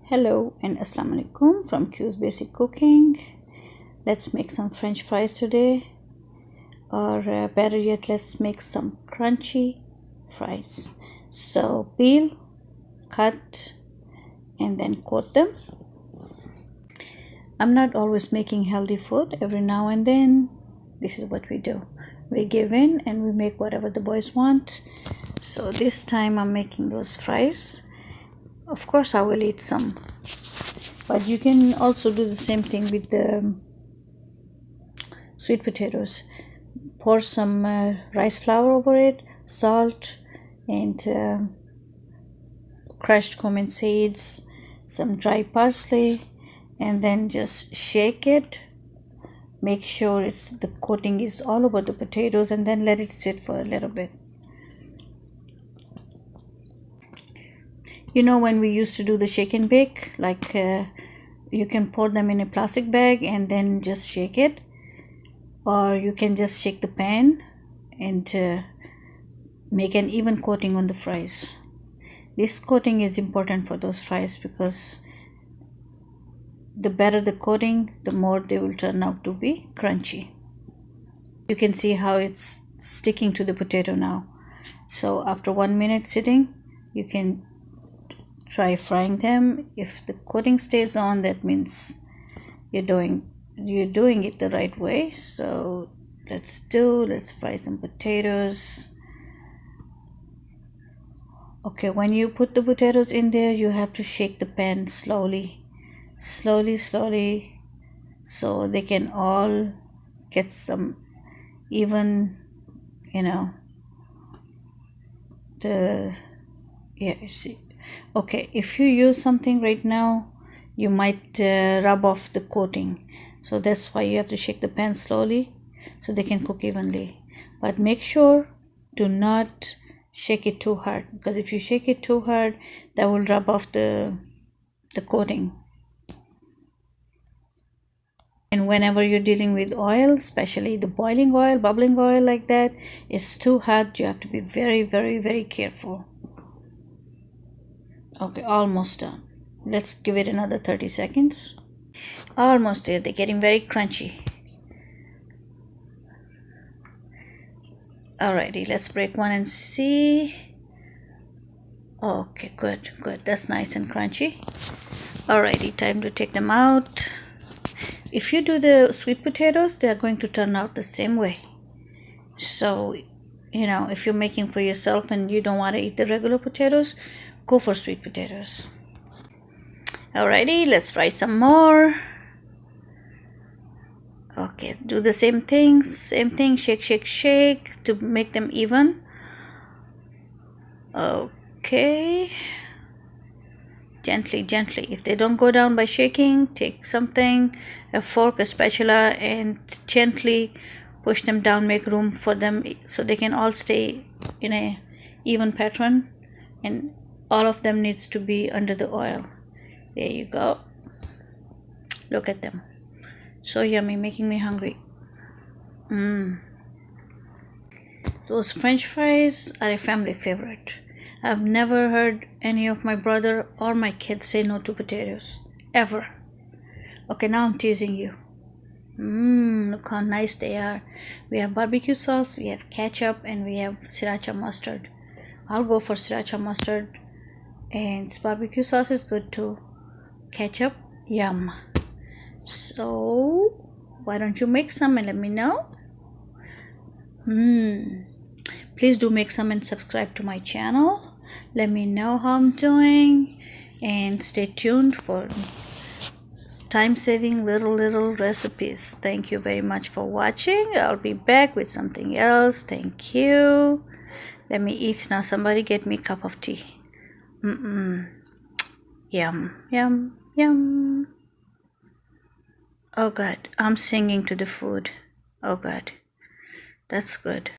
Hello and Assalamu alaikum from Q's Basic Cooking. Let's make some French fries today, or better yet, let's make some crunchy fries. So peel, cut, and then coat them. I'm not always making healthy food. Every now and then, this is what we do. We give in and we make whatever the boys want. So this time I'm making those fries. Of course I will eat some, but you can also do the same thing with the sweet potatoes. Pour some rice flour over it, salt, and crushed cumin seeds, some dry parsley, and then just shake it. Make sure the coating is all over the potatoes, and then let it sit for a little bit. You know, when we used to do the shake and bake, like you can pour them in a plastic bag and then just shake it, or you can just shake the pan and make an even coating on the fries. This coating is important for those fries because the better the coating, the more they will turn out to be crunchy. You can see how it's sticking to the potato now. So after 1 minute sitting, you can try frying them. If the coating stays on, that means you're doing it the right way. So let's fry some potatoes. Okay, when you put the potatoes in there, you have to shake the pan slowly, so they can all get some even, you see. Okay, if you use something right now, you might rub off the coating. So that's why you have to shake the pan slowly so they can cook evenly. But make sure do not shake it too hard, because if you shake it too hard, that will rub off the coating. And whenever you're dealing with oil, especially the boiling oil, bubbling oil like that, it's too hot. You have to be very, very, very careful. Okay, almost done. Let's give it another 30 seconds. Almost there. They're getting very crunchy. Alrighty, let's break one and see. Okay, good. That's nice and crunchy. Alrighty, time to take them out. If you do the sweet potatoes, they're going to turn out the same way. So, if you're making for yourself and you don't want to eat the regular potatoes, go for sweet potatoes. Alrighty, let's fry some more. Okay, do the same thing, shake to make them even. Okay, gently. If they don't go down by shaking, take something, a fork, a spatula, and gently push them down, make room for them so they can all stay in a even pattern, and all of them needs to be under the oil. There you go. Look at them, so yummy, making me hungry. Those French fries are a family favorite. I've never heard any of my brother or my kids say no to potatoes, ever. Okay, now I'm teasing you. Look how nice they are. We have barbecue sauce, we have ketchup, and we have sriracha mustard. I'll go for sriracha mustard, and barbecue sauce is good too. Ketchup, yum. So why don't you make some and let me know? Please do make some and subscribe to my channel. Let me know how I'm doing, and stay tuned for time-saving little recipes. Thank you very much for watching. I'll be back with something else. Thank you. Let me eat now. Somebody get me a cup of tea. Yum. Oh God, I'm singing to the food. Oh God, that's good.